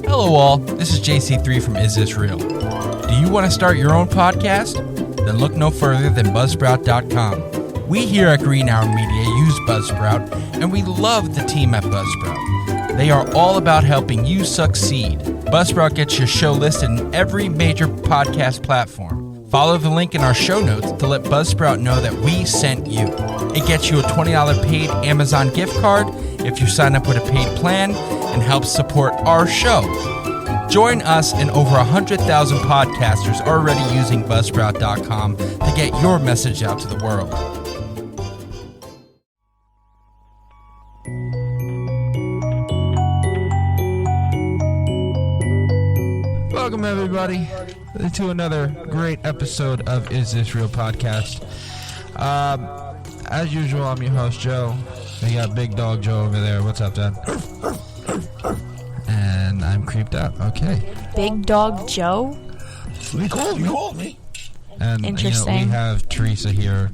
Hello all, this is JC3 from Is This Real? Do you want to start your own podcast? Then look no further than Buzzsprout.com. We here at Green Hour Media use Buzzsprout, and we love the team at Buzzsprout. They are all about helping you succeed. Buzzsprout gets your show listed in every major podcast platform. Follow the link in our show notes to let Buzzsprout know that we sent you. It gets you a $20 paid Amazon gift card if you sign up with a paid plan and helps support our show. Join us and over 100,000 podcasters already using Buzzsprout.com to get your message out to the world. Welcome everybody to another great episode of Is This Real podcast. As usual, I'm your host Joe. We got Big Dog Joe over there. What's up, Dad? And I'm creeped out. Okay. Big Dog Joe? You called me. And interesting. We have Teresa here.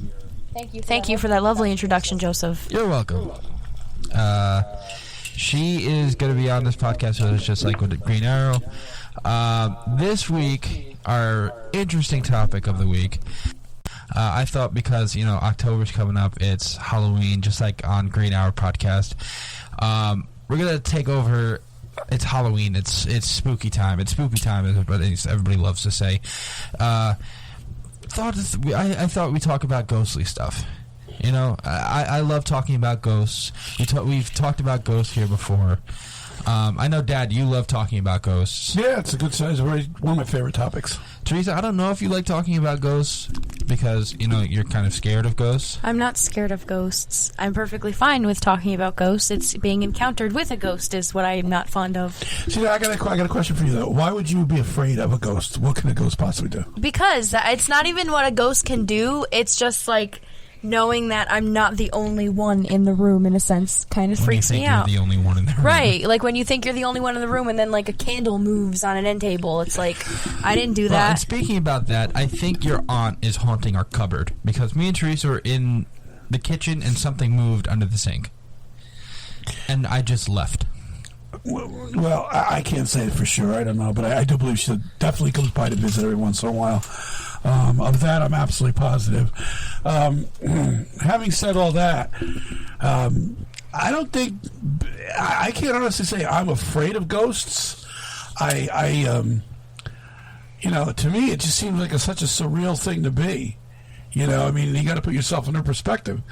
Thank you for that lovely introduction, Joseph. You're welcome. She is going to be on this podcast with us just like with the Green Arrow. This week, our interesting topic of the week, I thought because, October's coming up, it's Halloween, just like on Green Hour podcast. We're going to take over. It's Halloween. It's spooky time. It's spooky time, as everybody loves to say. I thought we'd talk about ghostly stuff. I love talking about ghosts. We've talked about ghosts here before. I know, Dad, you love talking about ghosts. Yeah, it's a good size. One of my favorite topics. Teresa, I don't know if you like talking about ghosts because, you're kind of scared of ghosts. I'm not scared of ghosts. I'm perfectly fine with talking about ghosts. It's being encountered with a ghost is what I'm not fond of. See, I got a question for you, though. Why would you be afraid of a ghost? What can a ghost possibly do? Because it's not even what a ghost can do. It's just like knowing that I'm not the only one in the room, in a sense, kind of freaks me out. You're the only one in the room. Right, like when you think you're the only one in the room and then like a candle moves on an end table. It's like, I didn't do that. And speaking about that, I think your aunt is haunting our cupboard because me and Teresa were in the kitchen and something moved under the sink. And I just left. Well, I can't say it for sure. I don't know, but I do believe she definitely comes by to visit every once in a while. Of that, I'm absolutely positive. Having said all that, I don't think I can't honestly say I'm afraid of ghosts. To me, it just seems like such a surreal thing to be. You got to put yourself in their perspective.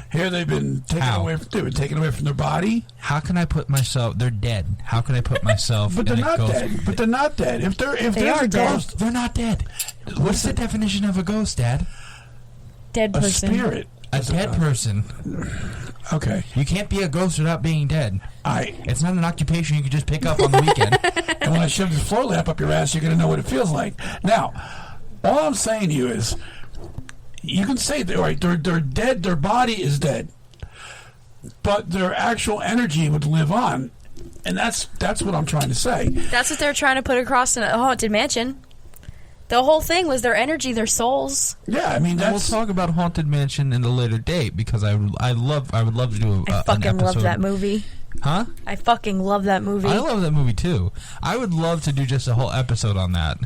Here they've been taken away from their body. How can I put myself? They're dead. How can I put myself? But they're not dead. But they're not dead. If they are dead. Ghost, they're not dead. What's the definition of a ghost, Dad? Dead person. A spirit. A dead person. Okay. You can't be a ghost without being dead. It's not an occupation you can just pick up on the weekend. And when I shove this floor lamp up your ass, you're going to know what it feels like. Now, all I'm saying to you is, you can say they're dead, their body is dead, but their actual energy would live on, and that's what I'm trying to say. That's what they're trying to put across in a haunted mansion. The whole thing was their energy, their souls. Yeah, we'll talk about Haunted Mansion in a later date because I would love to do I fucking an episode. love that movie. Huh? I fucking love that movie. I love that movie too. I would love to do just a whole episode on that.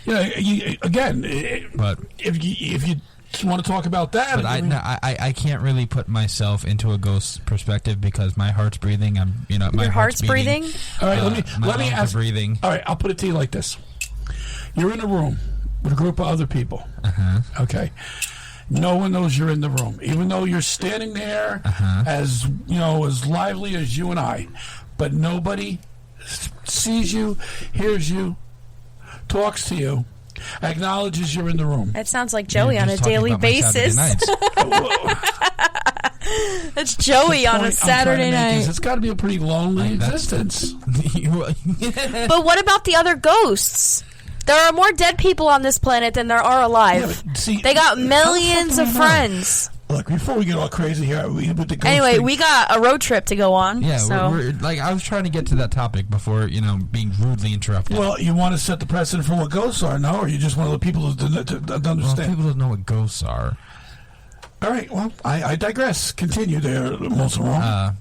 But if you want to talk about that, but I can't really put myself into a ghost perspective because my heart's breathing. My heart's breathing. All right, let me ask. Breathing. All right, I'll put it to you like this: you're in a room with a group of other people. Okay, no one knows you're in the room, even though you're standing there as lively as you and I, but nobody sees you, hears you, talks to you, acknowledges you're in the room. That sounds like Joey on a daily basis. That's Joey on a Saturday night. It's got to be a pretty lonely existence. But what about the other ghosts? There are more dead people on this planet than there are alive. Yeah, they got millions of friends. Look, before we get all crazy here, with the ghost anyway, thing, we got a road trip to go on. Yeah, so. we're I was trying to get to that topic before, being rudely interrupted. Well, you want to set the precedent for what ghosts are, no? Or you just want other people to understand? Well, people don't know what ghosts are. All right, well, I digress. Continue there, Molson Roll.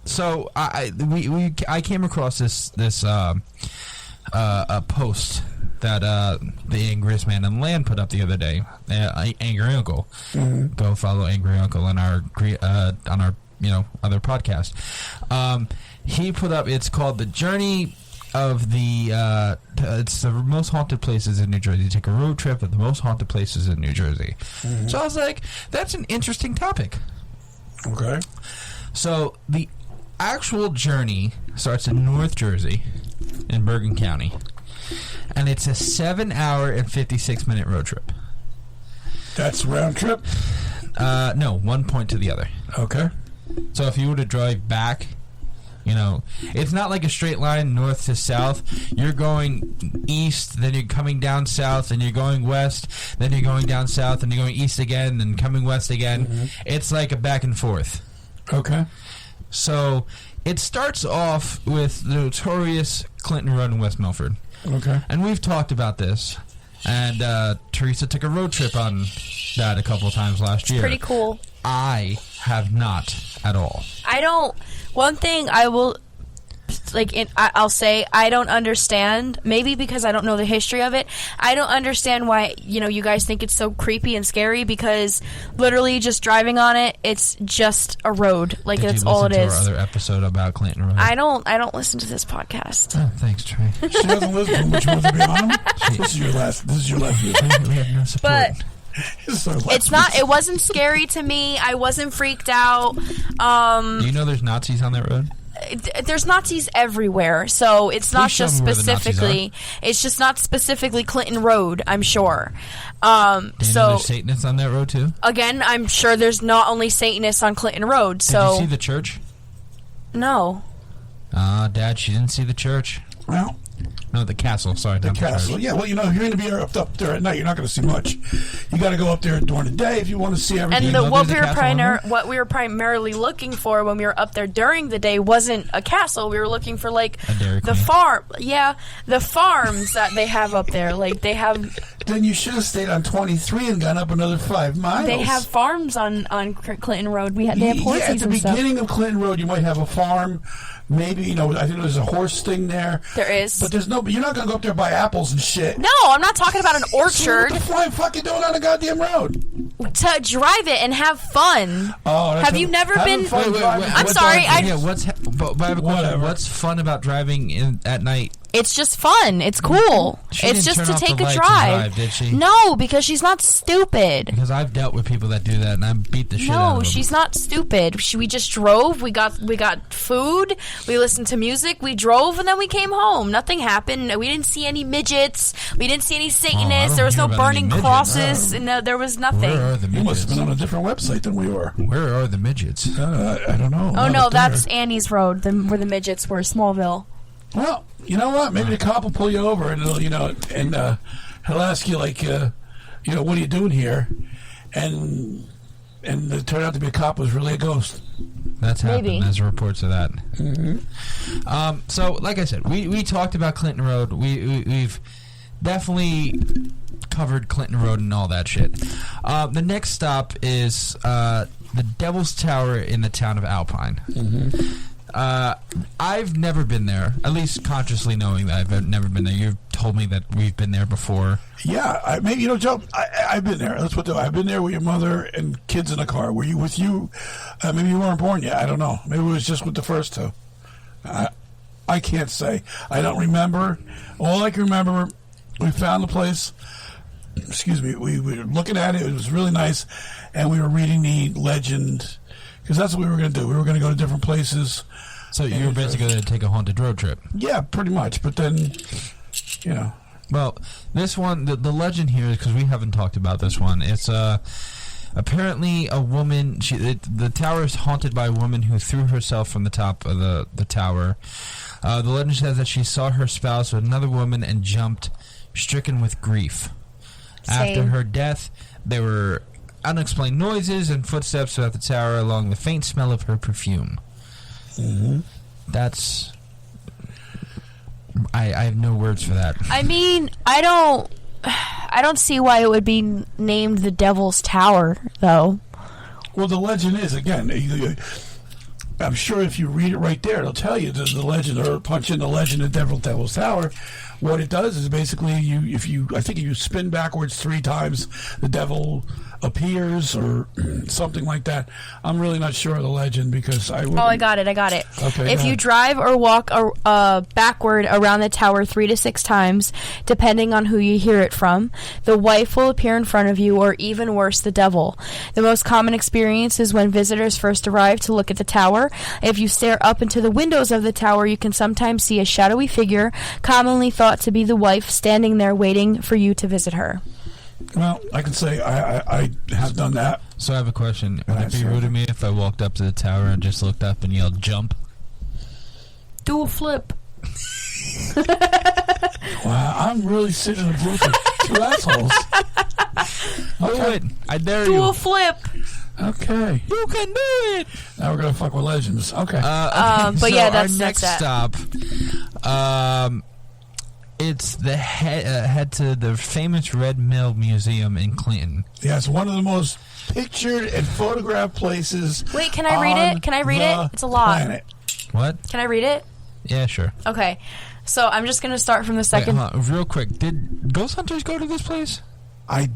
So I came across this a post that the angriest man in the land put up the other day. Angry Uncle, go follow Angry Uncle on our other podcast. He put up. It's called The Journey of the. It's the most haunted places in New Jersey. You take a road trip of the most haunted places in New Jersey. So I was like, that's an interesting topic. Okay. So the actual journey starts in North Jersey, in Bergen County, and it's a 7-hour and 56-minute road trip. That's round trip? No, one point to the other. Okay. So if you were to drive back, it's not like a straight line north to south. You're going east, then you're coming down south, and you're going west, then you're going down south, and you're going east again, then coming west again. It's like a back and forth. Okay. So it starts off with the notorious Clinton Road in West Milford. Okay. And we've talked about this. And Teresa took a road trip on that a couple of times last year. Pretty cool. I have not at all. One thing I will... I'll say I don't understand, maybe because I don't know the history of it. I don't understand why you guys think it's so creepy and scary, because literally just driving on it, it's just a road. That's all it is. Did you listen to our other episode about Clinton Road? I don't listen to this podcast. Oh, thanks, Trey. She doesn't listen, but she wants to be on them. This is your last year. We have no support. But it's not. It wasn't scary to me. I wasn't freaked out. Do you know there's Nazis on that road? There's Nazis everywhere, so it's not just specifically. It's just not specifically Clinton Road, I'm sure. Do you know there's Satanists on that road too? Again, I'm sure there's not only Satanists on Clinton Road. So did you see the church? No. Dad, she didn't see the church. Well. No, the castle. Sorry, the castle. Yeah, well, if you're going to be up there at night, you're not going to see much. You got to go up there during the day if you want to see everything. And what we were primarily looking for when we were up there during the day wasn't a castle. We were looking for the farm. Yeah, the farms that they have up there. They have. Then you should have stayed on 23 and gone up another 5 miles. They have farms on Clinton Road. They have horses and stuff. At the beginning of Clinton Road, you might have a farm. Maybe, I think there's a horse thing there. There is. But you're not going to go up there and buy apples and shit. No, I'm not talking about an orchard. So what the flying fuck you doing on the goddamn road? To drive it and have fun. Oh, have you never been? Wait, I'm sorry. I have a question. What's fun about driving at night? It's just fun. It's cool. It's just to take a drive. Did she? No, because she's not stupid. Because I've dealt with people that do that, and I beat the shit out of them. No, she's not stupid. We just drove. We got food. We listened to music. We drove, and then we came home. Nothing happened. We didn't see any midgets. We didn't see any Satanists. There was no burning crosses. No, there was nothing. Where are the midgets? You must have been on a different website than we were. Where are the midgets? I don't know. Oh, no, that's Annie's Road, where the midgets were, Smallville. Well, you know what? Maybe the cop will pull you over and he'll ask you what are you doing here? And it turned out to be a cop was really a ghost. That's happened. Maybe. There's reports of that. Mm-hmm. So, like I said, we talked about Clinton Road. We've definitely covered Clinton Road and all that shit. The next stop is the Devil's Tower in the town of Alpine. Mm-hmm. I've never been there, at least consciously knowing that I've never been there. You've told me that we've been there before. Yeah, maybe, Joe, I've been there. That's what I've been there with your mother and kids in the car. Were you with you? Maybe you weren't born yet. I don't know. Maybe it was just with the first two. I can't say. I don't remember. All I can remember, we found the place. Excuse me. We were looking at it. It was really nice. And we were reading the legend. Because that's what we were going to do. We were going to go to different places. So you were basically going to take a haunted road trip? Yeah, pretty much. But then, Well, this one, the legend here, because we haven't talked about this one, it's apparently a woman. The tower is haunted by a woman who threw herself from the top of the tower. The legend says that she saw her spouse with another woman and jumped, stricken with grief. Same. After her death, there were unexplained noises and footsteps throughout the tower along the faint smell of her perfume. Mm-hmm. That's... I have no words for that. I mean, I don't see why it would be named the Devil's Tower, though. Well, the legend is, again, I'm sure if you read it right there, it'll tell you the legend, or punch in the legend of Devil's Tower. What it does is basically if you spin backwards 3 times, the devil appears or something like that. I'm really not sure of the legend because I got it. Okay. If you drive or walk backward around the tower 3 to 6 times, depending on who you hear it from, the wife will appear in front of you, or even worse, the devil. The most common experience is when visitors first arrive to look at the tower. If you stare up into the windows of the tower, you can sometimes see a shadowy figure, commonly thought to be the wife, standing there waiting for you to visit her. Well, I can say I have done that. So I have a question. Would it be rude of me if I walked up to the tower and just looked up and yelled, jump? Do a flip. Wow, I'm really sitting in a booth with 2 assholes. Do it. I dare you. Do a flip. Okay. You can do it. Now we're going to fuck with legends. Okay. But so yeah, our that's next stop. It's the head to the famous Red Mill Museum in Clinton. Yeah, it's one of the most pictured and photographed places. Wait, can I read it? Can I read it? It's a lot. Planet. What? Can I read it? Yeah, sure. Okay. So I'm just going to start from the second. Wait, hold on, real quick. Did Ghost Hunters go to this place? I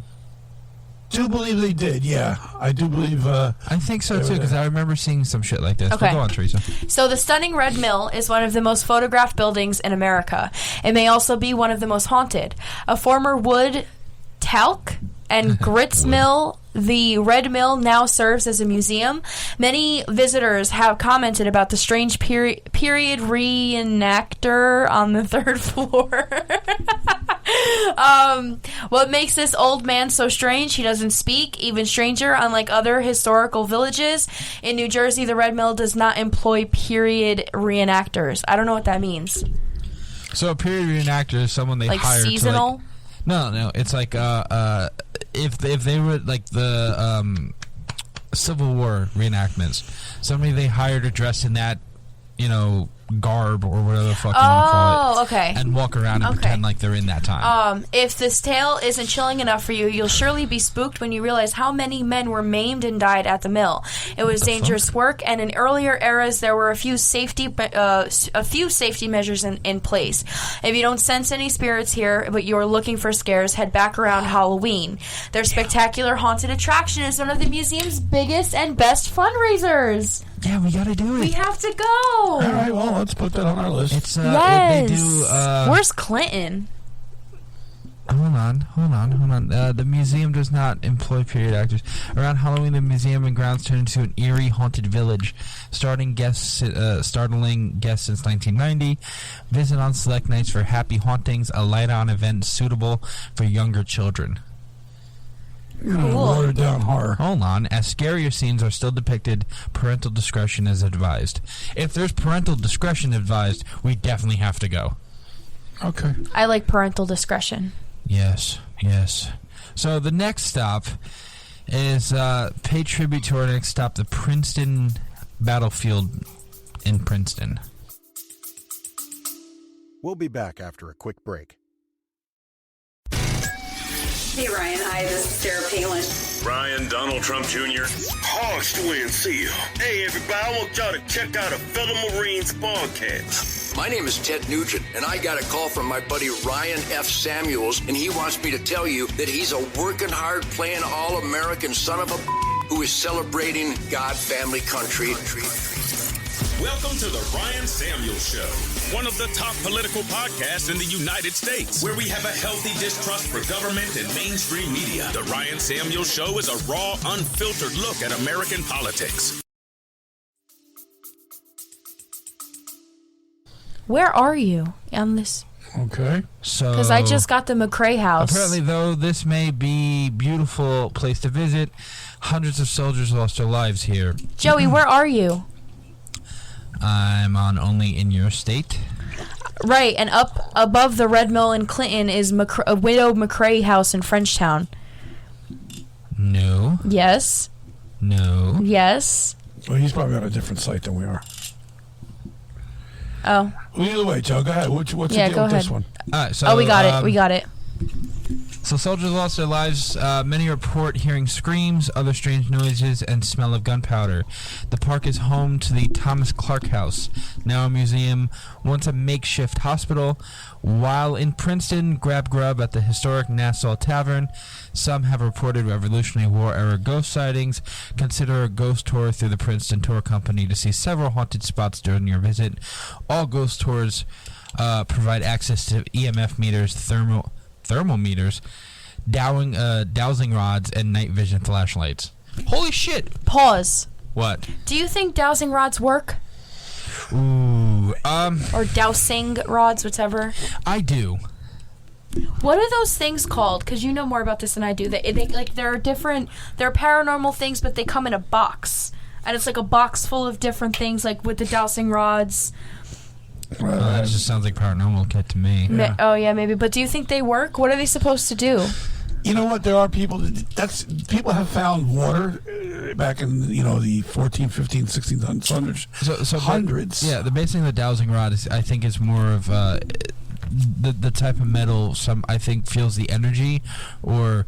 do believe they did, yeah. I do believe... I think so, too, because I remember seeing some shit like this. Okay. But go on, Teresa. So the stunning Red Mill is one of the most photographed buildings in America. It may also be one of the most haunted. A former wood, talc, and grits mill, the Red Mill now serves as a museum. Many visitors have commented about the strange period reenactor on the 3rd floor. What makes this old man so strange? He doesn't speak. Even stranger, unlike other historical villages in New Jersey, the Red Mill does not employ period reenactors. I don't know what that means. So a period reenactor is someone they hire seasonal? to No, it's like if they were like the Civil War reenactments, somebody they hire to dress in that, garb or whatever the fuck you want to call it. Oh, okay. And walk around and pretend like they're in that time. If this tale isn't chilling enough for you, you'll surely be spooked when you realize how many men were maimed and died at the mill. It was dangerous work, and in earlier eras, there were a few safety measures in place. If you don't sense any spirits here, but you're looking for scares, head back around Halloween. Their spectacular haunted attraction is one of the museum's biggest and best fundraisers. Yeah, we gotta do it. We have to go. All right, well, let's put that on our list. It's yes. They do. Where's Clinton? Hold on. The museum does not employ period actors. Around Halloween, the museum and grounds turn into an eerie, haunted village. Startling guests since 1990. Visit on select nights for happy hauntings. A light-on event suitable for younger children. Cool. Watered down horror. Hold on. As scarier scenes are still depicted, parental discretion is advised. If there's parental discretion advised, we definitely have to go. Okay. I like parental discretion. Yes. So the next stop is pay tribute to our next stop, the Princeton Battlefield in Princeton. We'll be back after a quick break. Hey, Ryan. Hi, this is Sarah Palin. Ryan, Donald Trump Jr. Hogs to win, see you. Hey, everybody, I want y'all to check out a fellow Marines podcast. My name is Ted Nugent, and I got a call from my buddy Ryan F. Samuels, and he wants me to tell you that he's a working hard, playing all-American son of a who is celebrating God, family, country. Welcome to the Ryan Samuels Show, one of the top political podcasts in the United States, where we have a healthy distrust for government and mainstream media. The Ryan Samuels Show is a raw, unfiltered look at American politics. Where are you on this? Okay. So, because I just got the McCrae house. Apparently, though, this may be a beautiful place to visit. Hundreds of soldiers lost their lives here. Joey, where are you? I'm on Only in Your State. Right, and up above the Red Mill in Clinton is a Widow McCrae house in Frenchtown. No. Yes. No. Yes. Well, he's probably on a different site than we are. Oh. Well, either way, Joe, go ahead. What's the deal go with ahead. this one? All right, so, we got it. We got it. So soldiers lost their lives. Many report hearing screams, other strange noises, and smell of gunpowder. The park is home to the Thomas Clark House, now a museum, once a makeshift hospital. While in Princeton, grab grub at the historic Nassau Tavern. Some have reported Revolutionary War-era ghost sightings. Consider a ghost tour through the Princeton Tour Company to see several haunted spots during your visit. All ghost tours provide access to EMF meters, thermometers, dowsing rods, and night vision flashlights. Holy shit! Pause. What? Do you think dowsing rods work? Ooh, or dowsing rods, whatever. I do. What are those things called? Because you know more about this than I do. They like there are paranormal things, but they come in a box, and it's like a box full of different things, like with the dowsing rods. That just sounds like paranormal kit to me. Yeah. Oh yeah, maybe. But do you think they work? What are they supposed to do? You know what? There are people people have found water back in the 14, 15, 1600s. So hundreds. The basic of the dowsing rod is, I think, is more of the type of metal I think feels the energy, or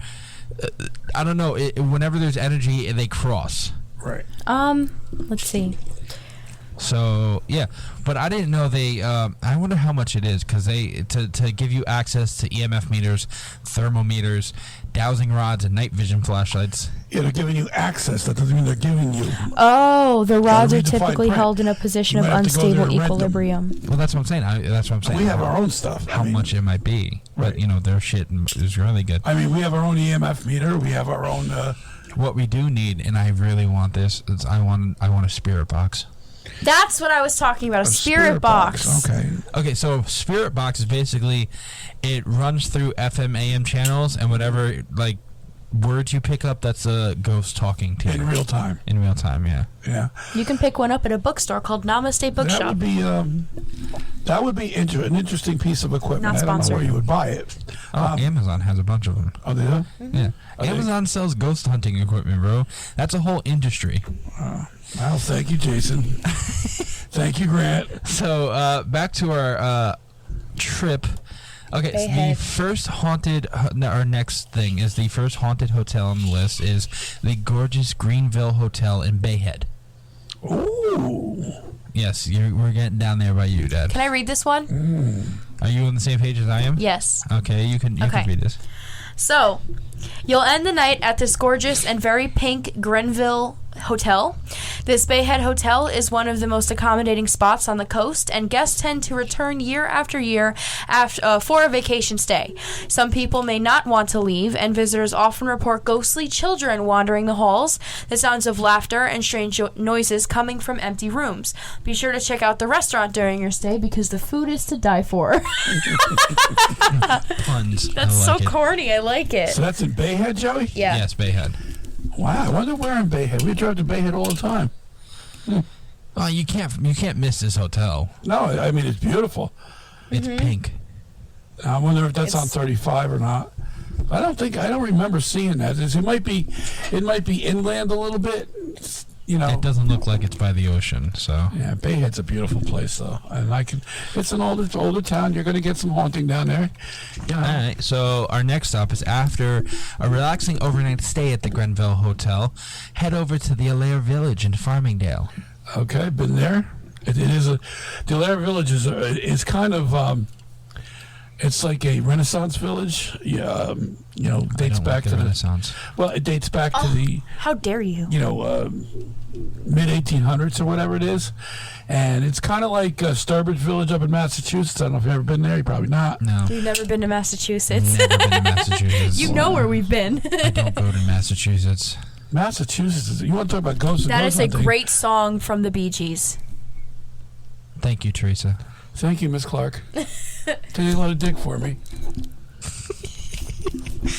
I don't know. Whenever there's energy, they cross. Right. Let's see. So yeah, but I didn't know they. I wonder how much it is, because they to give you access to EMF meters, thermometers, dowsing rods, and night vision flashlights. Yeah, they're giving you access. That doesn't mean they're giving you. Oh, the rods are typically held in a position of unstable equilibrium. Well, that's what I'm saying. That's what I'm saying. We have our own stuff. How much it might be, right. But their shit is really good. I mean, we have our own EMF meter. We have our own. What we do need, and I really want this, is I want a spirit box. That's what I was talking about, a spirit box. Okay, so spirit box is basically, it runs through FM AM channels, and whatever words you pick up, that's a ghost talking to you. In real time. In real time, yeah. Yeah. You can pick one up at a bookstore called Namaste Bookshop. That would be an interesting piece of equipment. Not sponsored. I don't know where you would buy it. Amazon has a bunch of them. Oh, they do? Yeah. Amazon sells ghost hunting equipment, bro. That's a whole industry. Well, thank you, Jason. Thank you, Grant. So, back to our trip. Okay, so the first haunted, our next thing is the first haunted hotel on the list is the gorgeous Greenville Hotel in Bayhead. Ooh. Yes, we're getting down there by you, Dad. Can I read this one? Are you on the same page as I am? Yes. Okay, you can read this. So, you'll end the night at this gorgeous and very pink Grenville Hotel. This Bayhead Hotel is one of the most accommodating spots on the coast, and guests tend to return year after year for a vacation stay. Some people may not want to leave, and visitors often report ghostly children wandering the halls, the sounds of laughter and strange noises coming from empty rooms. Be sure to check out the restaurant during your stay, because the food is to die for. Puns. That's so corny. I like it. So that's in Bayhead, Joey? Yeah. Yes, Bayhead. Wow, I wonder where in Bayhead. We drive to Bayhead all the time. Well, you can't miss this hotel. No, I mean, it's beautiful. It's pink. I wonder if that's on 35 or not. I don't remember seeing that. It might be inland a little bit. It doesn't look like it's by the ocean, so. Yeah, Bayhead's a beautiful place, though, and it's an older town. You're going to get some haunting down there. All right. So our next stop is, after a relaxing overnight stay at the Grenville Hotel, head over to the Allaire Village in Farmingdale. Okay, been there. The Allaire Village is kind of. It's like a Renaissance village. Yeah, dates back to the Renaissance. Well, it dates back to the. How dare you? Mid 1800s or whatever it is, and it's kind of like Sturbridge Village up in Massachusetts. I don't know if you've ever been there. You probably not. No. You've never been to Massachusetts. Never been to Massachusetts. You know where we've been. I don't go to Massachusetts. Massachusetts. You want to talk about ghosts? That is hunting? a great song from the Bee Gees. Thank you, Teresa. Thank you, Miss Clark. Take a lot of dick for me.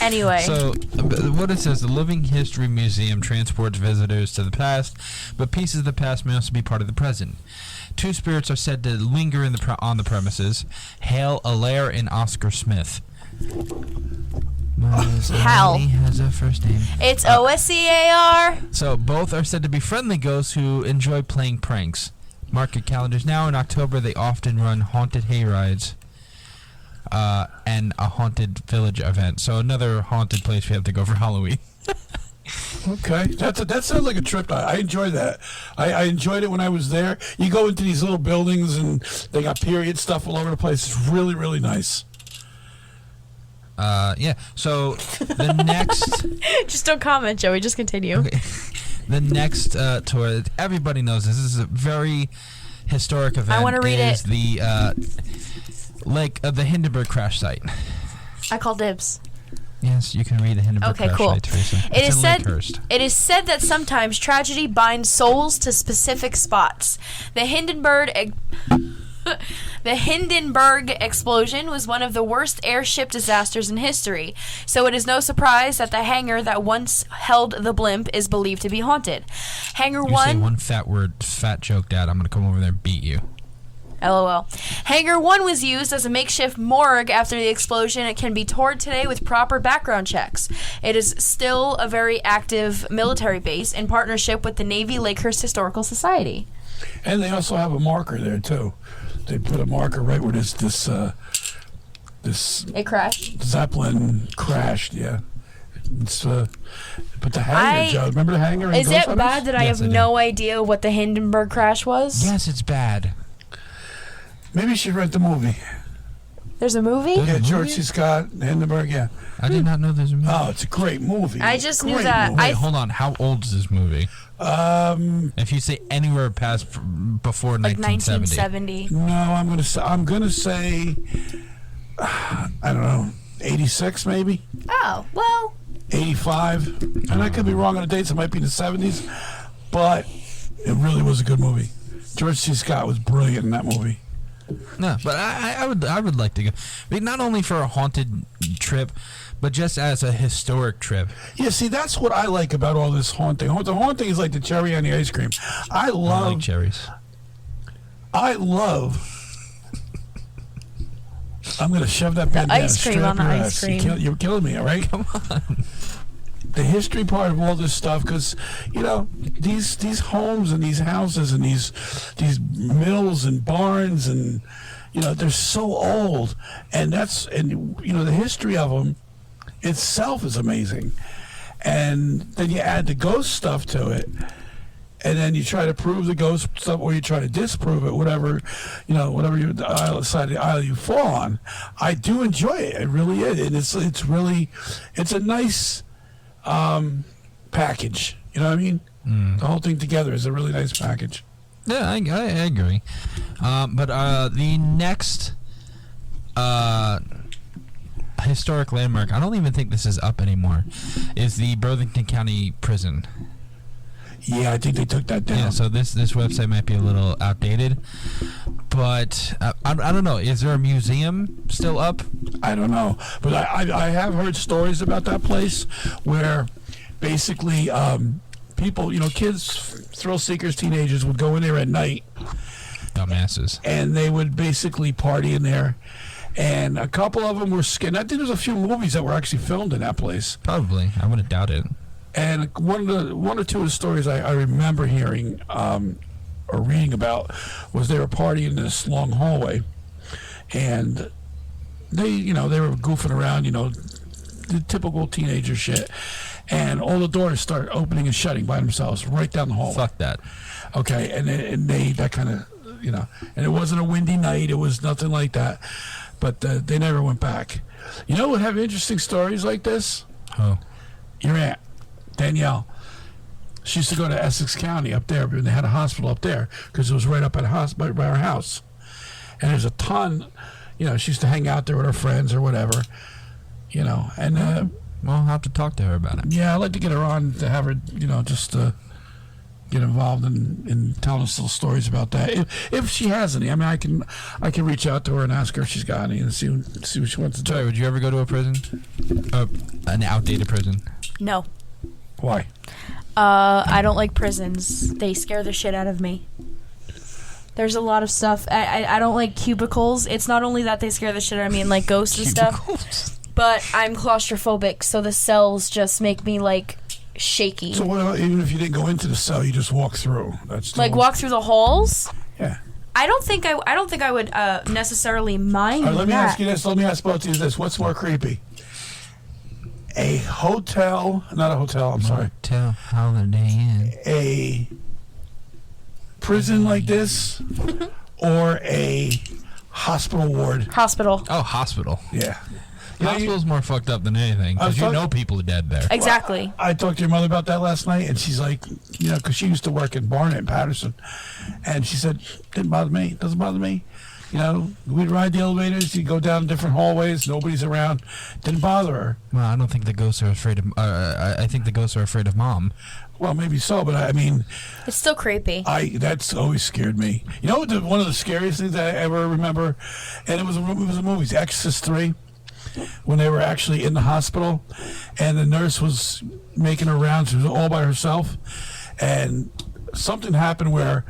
Anyway. So, what it says, the Living History Museum transports visitors to the past, but pieces of the past may also be part of the present. Two spirits are said to linger on the premises, Hale Allaire and Oscar Smith. Hal has a first name. It's OSCAR. So, both are said to be friendly ghosts who enjoy playing pranks. Mark your calendars now. In October, they often run haunted hay rides. and a haunted village event. So another haunted place we have to go for Halloween. Okay, that sounds like a trip. I enjoy that. I enjoyed it when I was there. You go into these little buildings and they got period stuff all over the place. It's really, really nice. Yeah. So the next, Just don't comment, Joey. Just continue. okay. The next tour, everybody knows this. This is a very historic event. I wanna read is it. The Hindenburg crash site. I call dibs. Yes, you can read the Hindenburg Okay, crash cool. site, Teresa. It It's is in said. Lakehurst. It is said that sometimes tragedy binds souls to specific spots. The Hindenburg explosion was one of the worst airship disasters in history, so it is no surprise that the hangar that once held the blimp is believed to be haunted. Hangar You say 1. one fat joke, Dad. I'm gonna come over there and beat you. LOL. Hangar 1 was used as a makeshift morgue after the explosion. It can be toured today with proper background checks. It is still a very active military base in partnership with the Navy Lakehurst Historical Society. And they also have a marker there too. They put a marker right where this It crashed. Zeppelin crashed. Yeah, it's but the hangar, Joe. Remember the hangar? Is it bad that I Yes, have I do. no idea what the Hindenburg crash was? Yes, it's bad. Maybe you should rent the movie. There's a movie? Yeah, George C. Scott, Hindenburg. Yeah. I did not know there's a movie. Oh, it's a great movie. I just knew Great that. movie. Wait, hold on. How old is this movie? If you say anywhere past before Like 1970. 1970. No, I'm gonna say I don't know, 86 maybe, Oh, well. 85, and I could be wrong on the dates. It might be in the 70s, but it really was a good movie. George C. Scott was brilliant in that movie. No, but I would like to go. I mean, not only for a haunted trip, but just as a historic trip. Yeah, see, that's what I like about all this haunting. The haunting is like the cherry on the ice cream. I I like love. cherries. I'm gonna shove that bandana ice cream straight up on the your ice ass. cream. You're killing me, all right? Come on. The history part of all this stuff, because these homes and these houses and these mills and barns and they're so old, and the history of them itself is amazing, and then you add the ghost stuff to it. And then you try to prove the ghost stuff, or you try to disprove it, whatever side of the aisle you fall on. I do enjoy it. It really is, and it's a nice package. You know what I mean? The whole thing together is a really nice package. Yeah, I agree. But the next historic landmark, I don't even think this is up anymore, is the Burlington County Prison. Yeah, I think they took that down. Yeah, so this website might be a little outdated, but I don't know. Is there a museum still up? I don't know, but I have heard stories about that place where basically people, kids, thrill seekers, teenagers would go in there at night. Dumbasses. And they would basically party in there. And a couple of them were scared. I think there's a few movies that were actually filmed in that place. Probably. I wouldn't doubt it. And one or two of the stories I remember hearing or reading about was they were partying in this long hallway, and they were goofing around, the typical teenager shit, and all the doors started opening and shutting by themselves right down the hallway. Fuck that. Okay, and they that kind of and it wasn't a windy night, it was nothing like that, but they never went back. You know what have interesting stories like this? Oh. Your aunt Danielle, she used to go to Essex County up there, and they had a hospital up there because it was right up at by our house. And there's a ton, she used to hang out there with her friends or whatever, and Well, I'll have to talk to her about it. yeah, I'd like to get her on to have her, just get involved in telling us little stories about that. If she has any, I mean, I can reach out to her and ask her if she's got any and see what she wants to do. Sorry, would you ever go to a prison? An outdated prison? No. Why? I don't like prisons. They scare the shit out of me. There's a lot of stuff. I don't like cubicles. It's not only that they scare the shit out of me and like ghosts and stuff, but I'm claustrophobic, so the cells just make me like shaky. So what about, even if you didn't go into the cell, you just walk through? That's Like walk through the halls? Yeah. I don't think I would necessarily mind All right, let me that. ask you this. Let me ask both of you this. What's more creepy? A hotel, not a hotel, I'm sorry. Hotel Holiday Inn. A prison like this or a hospital ward? Hospital. Oh, hospital. Yeah. Hospital's more fucked up than anything because you know people are dead there. Exactly. I talked to your mother about that last night, and she's like, because she used to work in Barnet and Patterson, and she said, didn't bother me, doesn't bother me. We'd ride the elevators, you'd go down different hallways, nobody's around, didn't bother her. Well, I don't think the ghosts are afraid of. I think the ghosts are afraid of Mom. Well, maybe so, but I mean, it's still creepy. That's always scared me. You know what? One of the scariest things I ever remember, and it was a movie, Exorcist 3. When they were actually in the hospital, and the nurse was making her rounds, she was all by herself, and something happened where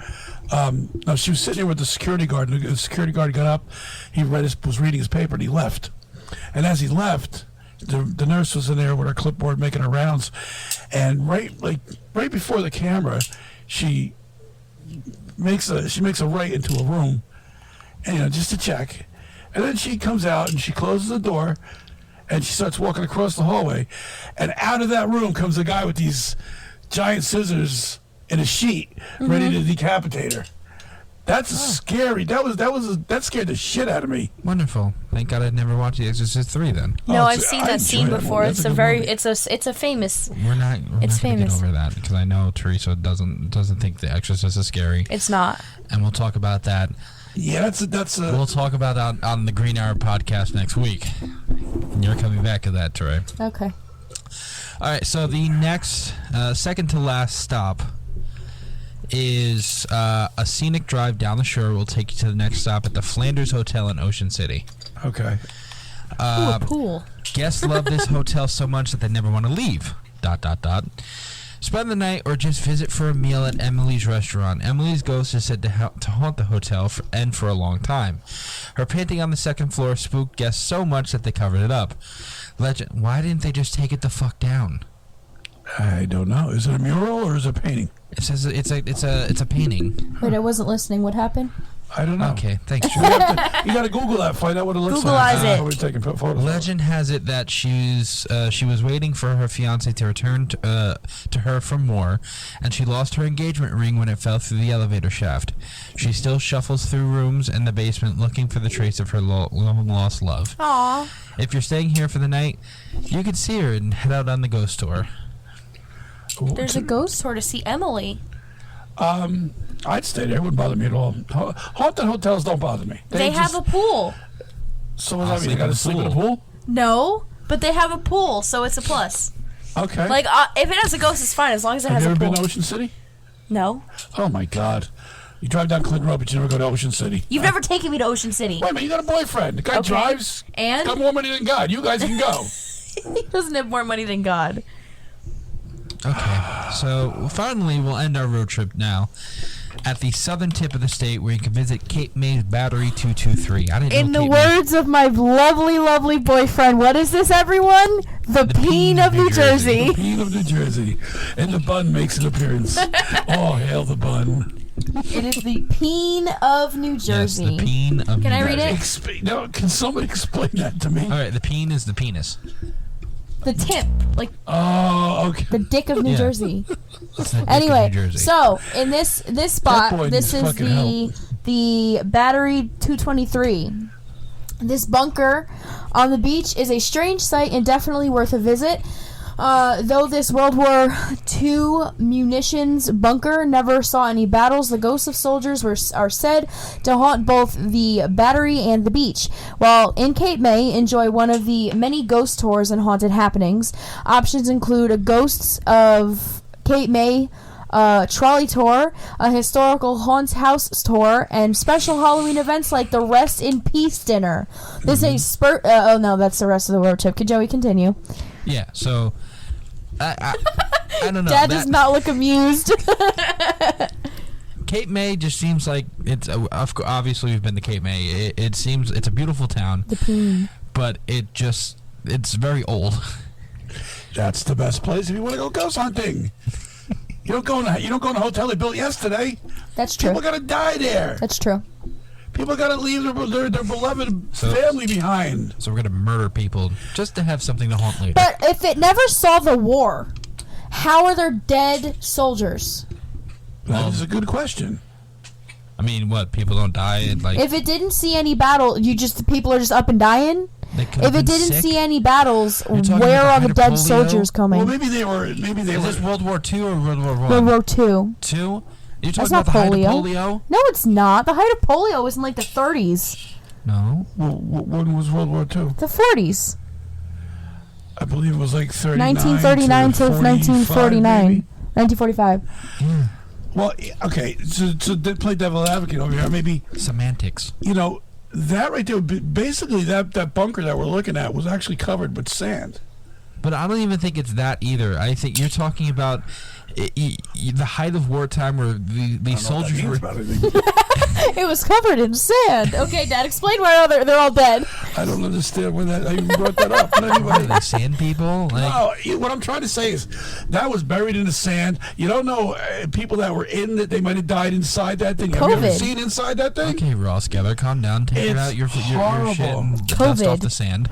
she was sitting there with the security guard, and the security guard got up, he was reading his paper, and he left. And as he left, the nurse was in there with her clipboard making her rounds, and right before the camera, she makes a right into a room, and just to check. And then she comes out and she closes the door and she starts walking across the hallway. And out of that room comes a guy with these giant scissors and a sheet ready to decapitate her. That's scary. That scared the shit out of me. Wonderful. Thank God I never watched The Exorcist 3 then. No, I've seen that scene before. It's a famous. We're not gonna get over that because I know Teresa doesn't think The Exorcist is scary. It's not. And we'll talk about that. Yeah, that's we'll talk about that on the Green Hour podcast next week. And you're coming back to that, Troy. Okay. All right, so the next, second to last stop is a scenic drive down the shore. Will take you to the next stop at the Flanders Hotel in Ocean City. Okay. A pool. Guests love this hotel so much that they never want to leave. ... Spend the night or just visit for a meal at Emily's restaurant. Emily's ghost is said to haunt the hotel for a long time. Her painting on the second floor spooked guests so much that they covered it up. Legend: why didn't they just take it the fuck down? I don't know. Is it a mural or is it a painting? It says it's a painting. Wait, I wasn't listening. What happened? I don't know. Okay, thanks, Drew. You got to Google that, find out what it looks like. Googleize it. We're taking photos. Legend has it that she was waiting for her fiancé to return to her for more, and she lost her engagement ring when it fell through the elevator shaft. She still shuffles through rooms in the basement looking for the trace of her long-lost love. Aww. If you're staying here for the night, you can see her and head out on the ghost tour. There's a ghost tour to see Emily. I'd stay there. It wouldn't bother me at all. Haunted hotels don't bother me. They have a pool. So what does that mean? You got to sleep in a pool? No, but they have a pool, so it's a plus. Okay. Like, if it has a ghost, it's fine as long as it has a pool. Have you ever been to Ocean City? No. Oh my God. You drive down Clinton Road, but you never go to Ocean City. You've never taken me to Ocean City. Wait a minute, you got a boyfriend. The guy drives. And? Got more money than God. You guys can go. He doesn't have more money than God. Okay, so finally we'll end our road trip now at the southern tip of the state where you can visit Cape May's Battery 223. I didn't know In the Cape May. words of my lovely, lovely boyfriend, what is this, everyone? The peen of New Jersey. The peen of New Jersey. And the bun makes an appearance. Oh, hail the bun. It is the peen of New Jersey. Yes, the peen of Can New I read Jersey. it? Can somebody explain that to me? All right, the peen is the penis. The tip, like okay. the dick of New Yeah. Jersey. It's the dick of Anyway, New Jersey. so in this spot, boy this needs is fucking help. the Battery 223. This bunker on the beach is a strange sight and definitely worth a visit. Though this World War II munitions bunker never saw any battles, the ghosts of soldiers are said to haunt both the battery and the beach. While in Cape May, enjoy one of the many ghost tours and haunted happenings. Options include a Ghosts of Cape May trolley tour, a historical haunts house tour, and special Halloween events like the Rest in Peace dinner. This is oh no, that's the rest of the road trip. Could Joey continue? Yeah, so I don't know. Dad does not look amused. Cape May just seems like it's obviously we've been to Cape May. It seems it's a beautiful town, The peen. but it's very old. That's the best place if you want to go ghost hunting. You don't go in a hotel they built yesterday. That's true. People gotta die there. That's true. People got to leave their beloved family behind. So we're going to murder people just to have something to haunt later. But if it never saw the war, how are there dead soldiers? That is a good question. I mean, what? People don't die? Like, if it didn't see any battle, the people are just up and dying? If it didn't see any battles, where are the dead soldiers coming? Well, maybe they were. Is this World War II or World War I? World War II. Two? You're talking about the height of polio? No, it's not. The height of polio was in like the 30s. No. Well, when was World War II? The 40s. I believe it was like 1939 to 1949. 1945. Yeah. Well, okay, so to play devil advocate over here, maybe semantics. You know, that right there, basically that bunker that we're looking at was actually covered with sand. But I don't even think it's that either. I think you're talking about the height of wartime where the soldiers were... It was covered in sand. Okay, Dad, explain why they're all dead. I don't understand why I even brought that up. But anyway. Are they sand people? No, what I'm trying to say is that was buried in the sand. You don't know people that were in that they might have died inside that thing. COVID. Have you ever seen inside that thing? Okay, Ross, gather, calm down, take out your shit and dust off the sand.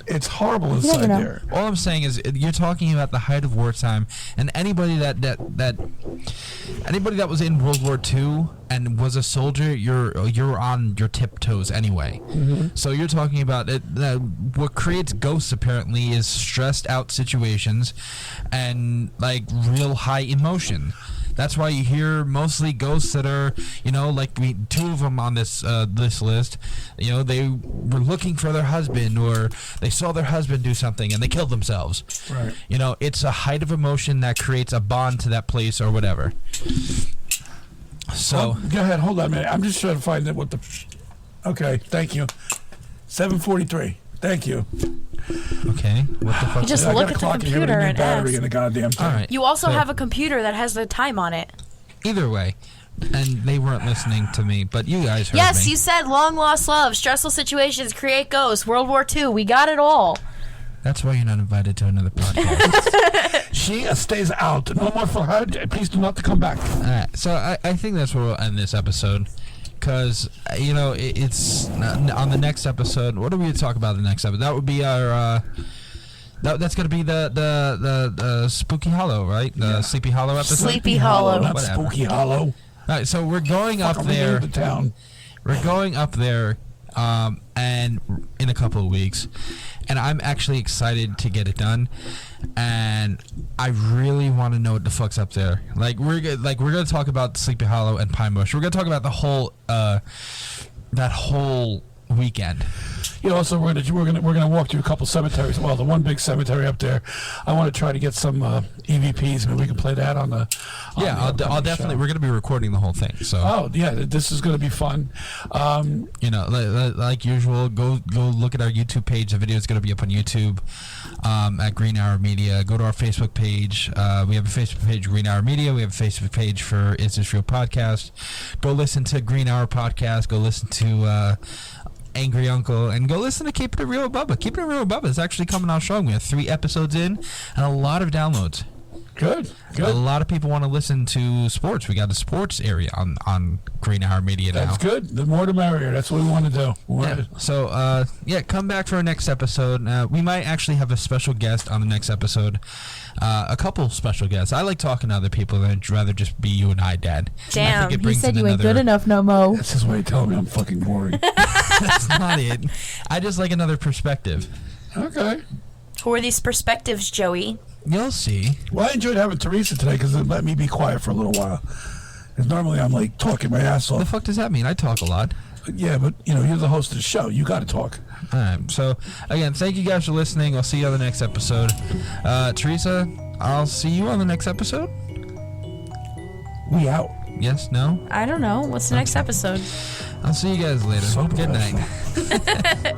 It's horrible inside there. All I'm saying is you're talking about the height of wartime, and anybody anybody that was in World War II and was a soldier, you're on your tiptoes anyway. Mm-hmm. So you're talking about it. What creates ghosts apparently is stressed out situations and like real high emotion. That's why you hear mostly ghosts that are, like two of them on this list. They were looking for their husband, or they saw their husband do something and they killed themselves. Right. It's a height of emotion that creates a bond to that place or whatever. So go ahead, hold on a minute. I'm just trying to find out what the. Okay, thank you. 7:43. Thank you. Okay, what the fuck? You just look at the computer and battery ask. in the goddamn thing. All right. You also have a computer that has the time on it. Either way, and they weren't listening to me, but you guys heard me. Yes, you said long lost love, stressful situations create ghosts, World War II. We got it all. That's why you're not invited to another podcast. She stays out. No more for her. Please do not to come back. All right, so I think that's where we'll end this episode. Because, it's on the next episode. What are we going to talk about the next episode? That would be our... that's going to be the Spooky Hollow, right? The Sleepy Hollow episode? Sleepy Hollow. Not Spooky Hollow. All right, so we're going up there. We're going up there and in a couple of weeks. And I'm actually excited to get it done. And I really want to know what the fuck's up there. We're going to talk about Sleepy Hollow and Pine Bush. We're going to talk about the whole that whole weekend. Also we're gonna walk through a couple cemeteries. Well, the one big cemetery up there, I want to try to get some EVPs. Maybe we can play that on the. I'll definitely. We're gonna be recording the whole thing. So. Oh yeah, this is gonna be fun. Like usual, go look at our YouTube page. The video is gonna be up on YouTube at Green Hour Media. Go to our Facebook page. We have a Facebook page, Green Hour Media. We have a Facebook page for Is This Real Podcast. Go listen to Green Hour Podcast. Go listen to. Angry Uncle, and go listen to Keeping It Real with Bubba. Keeping It Real with Bubba is actually coming out strong. We have 3 episodes in and a lot of downloads. Good. A lot of people want to listen to sports. We got a sports area on Green Hour Media now. That's good. The more the merrier. That's what we want to do. So, come back for our next episode. We might actually have a special guest on the next episode. A couple special guests. I like talking to other people, and I'd rather just be you and I, Dad. Damn. He said you ain't good enough no mo. That's just why you tell me I'm fucking boring. That's not it. I just like another perspective. Okay. Who are these perspectives, Joey? You'll see. Well, I enjoyed having Teresa today because it let me be quiet for a little while. Because normally I'm like talking my ass off. What the fuck does that mean? I talk a lot. Yeah, but you're the host of the show. You got to talk. All right. So again, thank you guys for listening. I'll see you on the next episode. Teresa, I'll see you on the next episode. We out. Yes? No? I don't know. What's the next episode? I'll see you guys later. Good night.